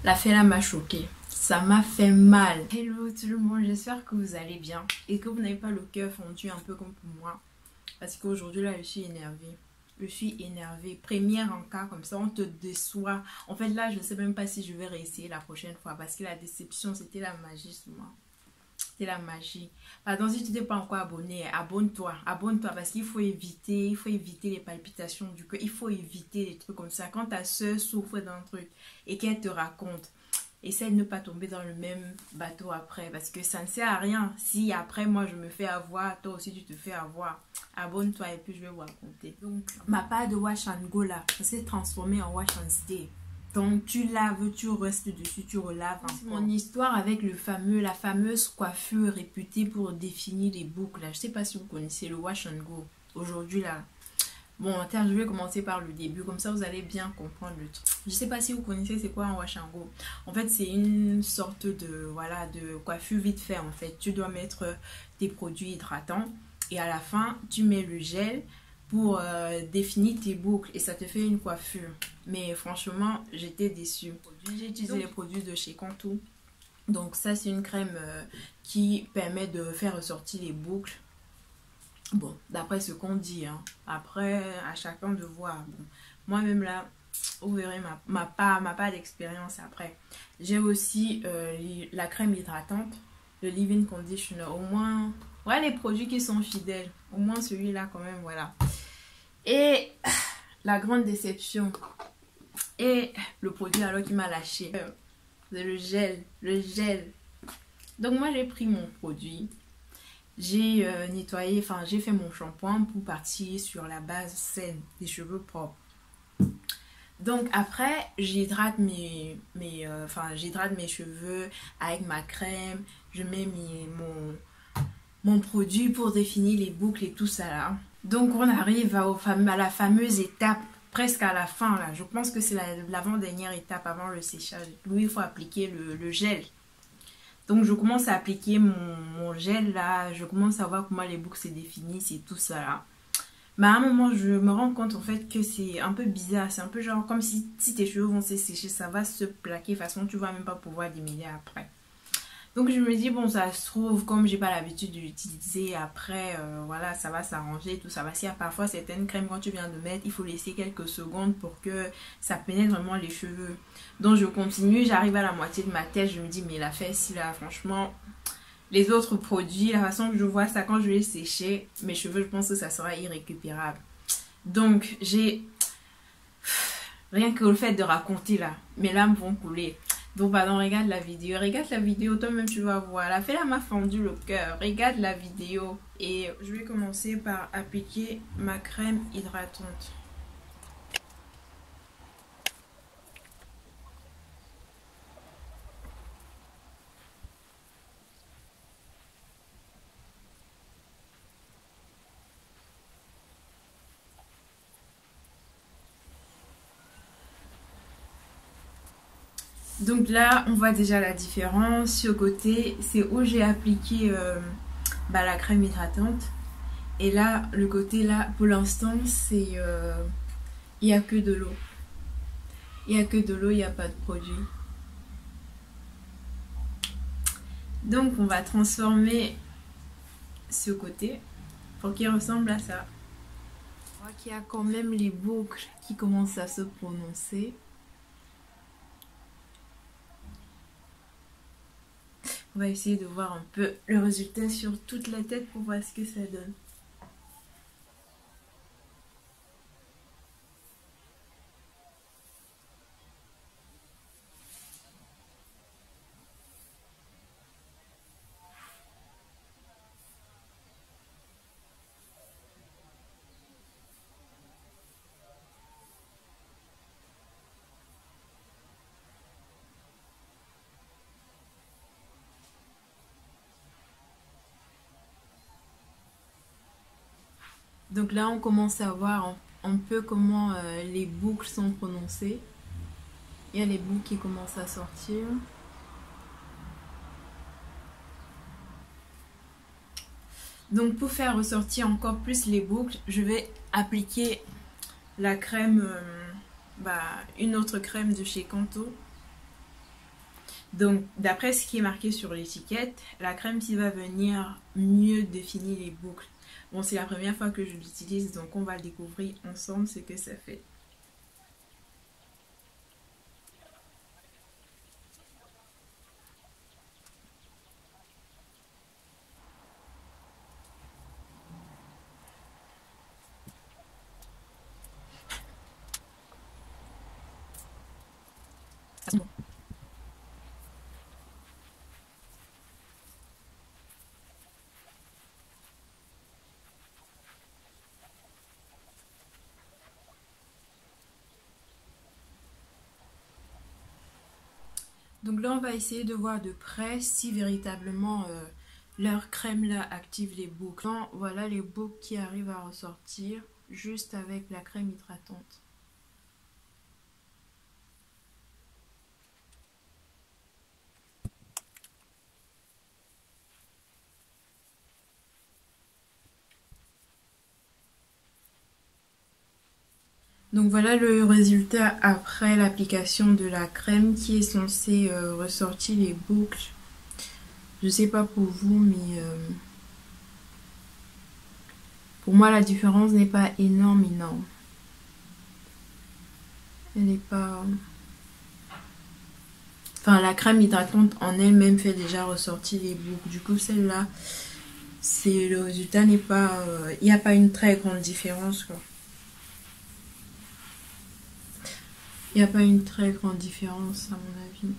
L'affaire là m'a choquée. Ça m'a fait mal. Hello tout le monde, j'espère que vous allez bien et que vous n'avez pas le cœur fondu un peu comme pour moi. Parce qu'aujourd'hui là, je suis énervée. Je suis énervée. Première en cas comme ça, on te déçoit. En fait là, je ne sais même pas si je vais réessayer la prochaine fois parce que la déception, c'était la magie sur moi. C'est la magie. Pardon, si tu n'es pas encore abonné, abonne-toi. Abonne-toi parce qu'il faut éviter les palpitations du cœur. Il faut éviter les trucs comme ça. Quand ta soeur souffre d'un truc et qu'elle te raconte, essaie de ne pas tomber dans le même bateau après. Parce que ça ne sert à rien. Si après moi je me fais avoir, toi aussi tu te fais avoir. Abonne-toi et puis je vais vous raconter. Donc, ma part de Wash and Go là, ça s'est transformé en Wash and Stay. Donc tu laves, tu restes dessus, tu relaves encore. C'est mon histoire avec la fameuse coiffure réputée pour définir les boucles. Là. Je sais pas si vous connaissez le Wash and Go. Aujourd'hui là. Bon, je vais commencer par le début, comme ça vous allez bien comprendre le truc. Je sais pas si vous connaissez c'est quoi un Wash and Go. En fait c'est une sorte de coiffure vite fait en fait. Tu dois mettre tes produits hydratants et à la fin tu mets le gel pour définir tes boucles et ça te fait une coiffure. Mais franchement, j'étais déçue. J'ai utilisé les produits de chez Contour. Donc ça, c'est une crème qui permet de faire ressortir les boucles. Bon, d'après ce qu'on dit. Hein. Après, à chacun de voir. Bon, moi-même là, vous verrez ma part d'expérience après. J'ai aussi la crème hydratante, le leave-in conditioner. Au moins, ouais, les produits qui sont fidèles. Au moins celui-là quand même, voilà. Et la grande déception. Et le produit alors qui m'a lâché. C'est le gel. Le gel. Donc moi j'ai pris mon produit. J'ai nettoyé, enfin j'ai fait mon shampoing pour partir sur la base saine des cheveux propres. Donc après j'hydrate mes cheveux avec ma crème. Je mets mon produit pour définir les boucles et tout ça là. Donc on arrive à la fameuse étape, presque à la fin là. Je pense que c'est l'avant-dernière étape avant le séchage. Où il faut appliquer le gel. Donc je commence à appliquer mon gel là. Je commence à voir comment les boucles se définissent et tout ça là. Mais à un moment je me rends compte en fait que c'est un peu bizarre. C'est un peu genre comme si tes cheveux vont se sécher, ça va se plaquer. De toute façon tu vas même pas pouvoir démêler après. Donc je me dis bon ça se trouve comme j'ai pas l'habitude d'utiliser après voilà ça va s'arranger tout ça va. S'il y a parfois certaines crèmes quand tu viens de mettre il faut laisser quelques secondes pour que ça pénètre vraiment les cheveux. Donc je continue, j'arrive à la moitié de ma tête, je me dis mais la fesse là franchement les autres produits, la façon que je vois ça quand je vais sécher mes cheveux je pense que ça sera irrécupérable. Donc j'ai rien que le fait de raconter là mes larmes vont couler. Donc pardon, regarde la vidéo, toi-même tu vas voir. La fête m'a fendu le cœur. Regarde la vidéo. Et je vais commencer par appliquer ma crème hydratante. Donc là, on voit déjà la différence. Sur le côté, c'est où j'ai appliqué la crème hydratante. Et là, le côté là, pour l'instant, c'est il n'y a que de l'eau. Il n'y a que de l'eau, il n'y a pas de produit. Donc, on va transformer ce côté pour qu'il ressemble à ça. On voit qu'il y a quand même les boucles qui commencent à se prononcer. On va essayer de voir un peu le résultat sur toute la tête pour voir ce que ça donne. Donc là, on commence à voir un peu comment les boucles sont prononcées. Il y a les boucles qui commencent à sortir. Donc pour faire ressortir encore plus les boucles, je vais appliquer la crème, une autre crème de chez Kanto. Donc, d'après ce qui est marqué sur l'étiquette, la crème qui va venir mieux définir les boucles. Bon, c'est la première fois que je l'utilise, donc on va découvrir ensemble ce que ça fait. Donc là, on va essayer de voir de près si véritablement leur crème là active les boucles. Voilà les boucles qui arrivent à ressortir juste avec la crème hydratante. Donc voilà le résultat après l'application de la crème qui est censée ressortir les boucles. Je sais pas pour vous, mais pour moi la différence n'est pas énorme. Elle n'est pas... Enfin, la crème hydratante en elle-même fait déjà ressortir les boucles. Du coup, celle-là, le résultat n'est pas... Il n'y a pas une très grande différence, quoi. Il n'y a pas une très grande différence, à mon avis.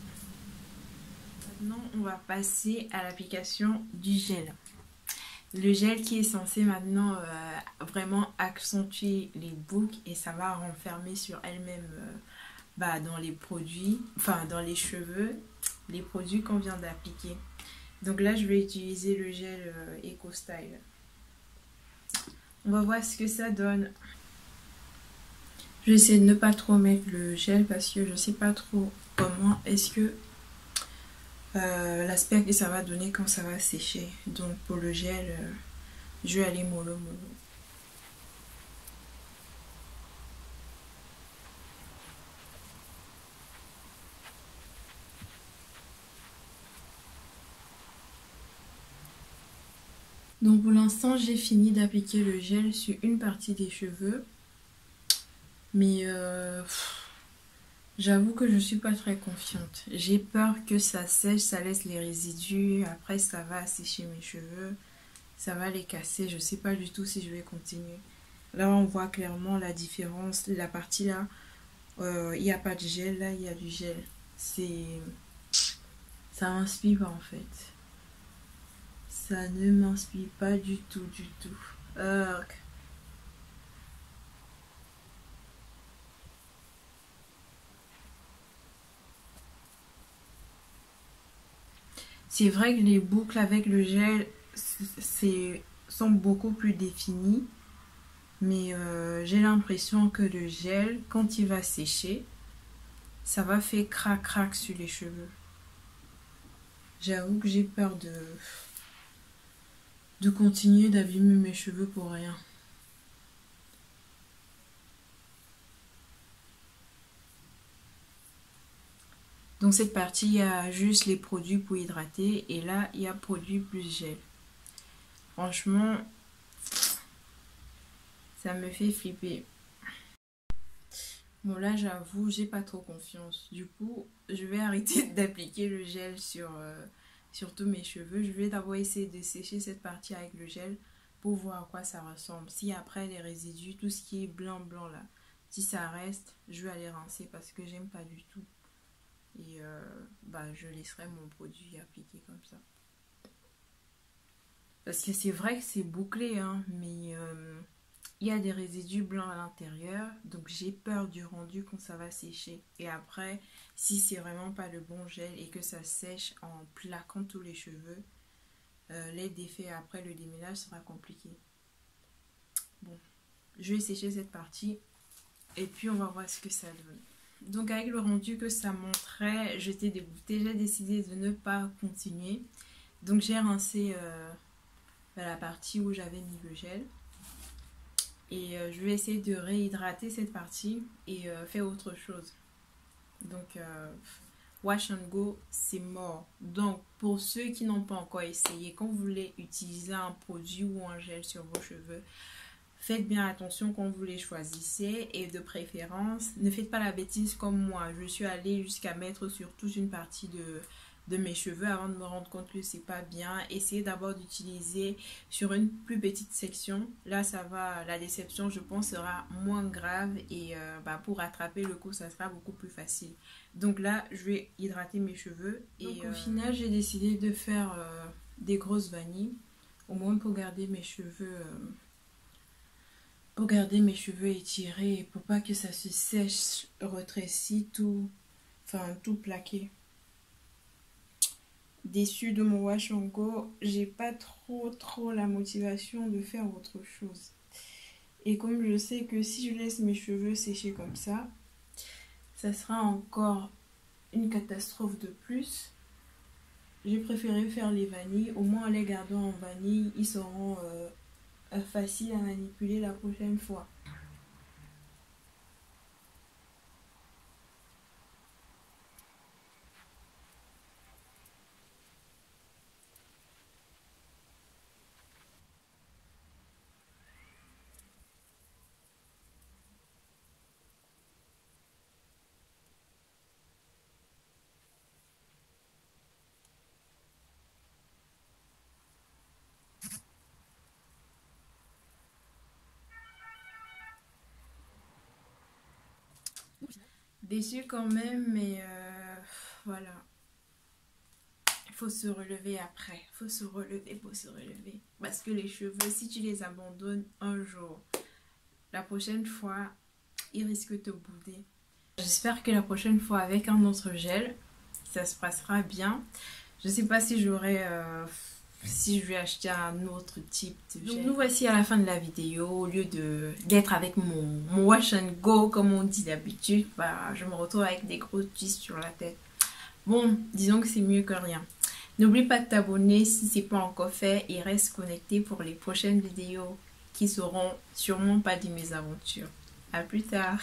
Maintenant, on va passer à l'application du gel. Le gel qui est censé maintenant vraiment accentuer les boucles et ça va renfermer sur elle-même dans les produits, enfin dans les cheveux, les produits qu'on vient d'appliquer. Donc là, je vais utiliser le gel Eco Style. On va voir ce que ça donne. Je vais essayer de ne pas trop mettre le gel parce que je sais pas trop comment est-ce que l'aspect que ça va donner quand ça va sécher. Donc pour le gel, je vais aller mollo mollo. Donc pour l'instant, j'ai fini d'appliquer le gel sur une partie des cheveux. Mais j'avoue que je suis pas très confiante. J'ai peur que ça sèche, ça laisse les résidus. Après, ça va assécher mes cheveux. Ça va les casser. Je sais pas du tout si je vais continuer. Là, on voit clairement la différence. La partie là, il n'y a pas de gel. Là, il y a du gel. Ça m'inspire pas en fait. Ça ne m'inspire pas du tout, du tout. C'est vrai que les boucles avec le gel sont beaucoup plus définies. Mais j'ai l'impression que le gel, quand il va sécher, ça va faire crac crac sur les cheveux. J'avoue que j'ai peur de continuer d'abîmer mes cheveux pour rien. Donc cette partie, il y a juste les produits pour hydrater et là, il y a produit plus gel. Franchement, ça me fait flipper. Bon là, j'avoue, j'ai pas trop confiance. Du coup, je vais arrêter d'appliquer le gel sur tous mes cheveux. Je vais d'abord essayer de sécher cette partie avec le gel pour voir à quoi ça ressemble. Si après les résidus, tout ce qui est blanc blanc là, si ça reste, je vais aller rincer parce que j'aime pas du tout. Et je laisserai mon produit appliqué comme ça. Parce que c'est vrai que c'est bouclé, hein, mais il y a des résidus blancs à l'intérieur. Donc j'ai peur du rendu quand ça va sécher. Et après, si c'est vraiment pas le bon gel et que ça sèche en plaquant tous les cheveux, les défaits après le démêlage sera compliqué. Bon, je vais sécher cette partie et puis on va voir ce que ça donne. Donc avec le rendu que ça montrait, j'étais dégoûtée. J'ai décidé de ne pas continuer. Donc j'ai rincé la partie où j'avais mis le gel. Et je vais essayer de réhydrater cette partie et faire autre chose. Donc Wash and Go, c'est mort. Donc, pour ceux qui n'ont pas encore essayé, quand vous voulez utiliser un produit ou un gel sur vos cheveux, faites bien attention quand vous les choisissez et de préférence, ne faites pas la bêtise comme moi. Je suis allée jusqu'à mettre sur toute une partie de mes cheveux avant de me rendre compte que c'est pas bien. Essayez d'abord d'utiliser sur une plus petite section. Là, ça va, la déception, je pense, sera moins grave et pour rattraper le coup, ça sera beaucoup plus facile. Donc là, je vais hydrater mes cheveux et donc, au final, j'ai décidé de faire des grosses vanilles, au moins pour garder mes cheveux. Pour garder mes cheveux étirés et pour pas que ça se sèche, retrécit, tout plaqué. Déçue de mon Wash and Go, j'ai pas trop la motivation de faire autre chose. Et comme je sais que si je laisse mes cheveux sécher comme ça sera encore une catastrophe de plus. J'ai préféré faire les vanilles, au moins en les gardant en vanille, ils seront facile à manipuler la prochaine fois. Déçue quand même, mais voilà. Il faut se relever après. Il faut se relever. Parce que les cheveux, si tu les abandonnes un jour, la prochaine fois, ils risquent de te bouder. J'espère que la prochaine fois, avec un autre gel, ça se passera bien. Je ne sais pas si j'aurai... si je vais acheter un autre type de gel. Donc nous voici à la fin de la vidéo. Au lieu d'être avec mon Wash and Go comme on dit d'habitude, je me retrouve avec des grosses twists sur la tête. Bon, disons que c'est mieux que rien. N'oublie pas de t'abonner si ce n'est pas encore fait et reste connecté pour les prochaines vidéos qui seront sûrement pas de mes aventures. A plus tard.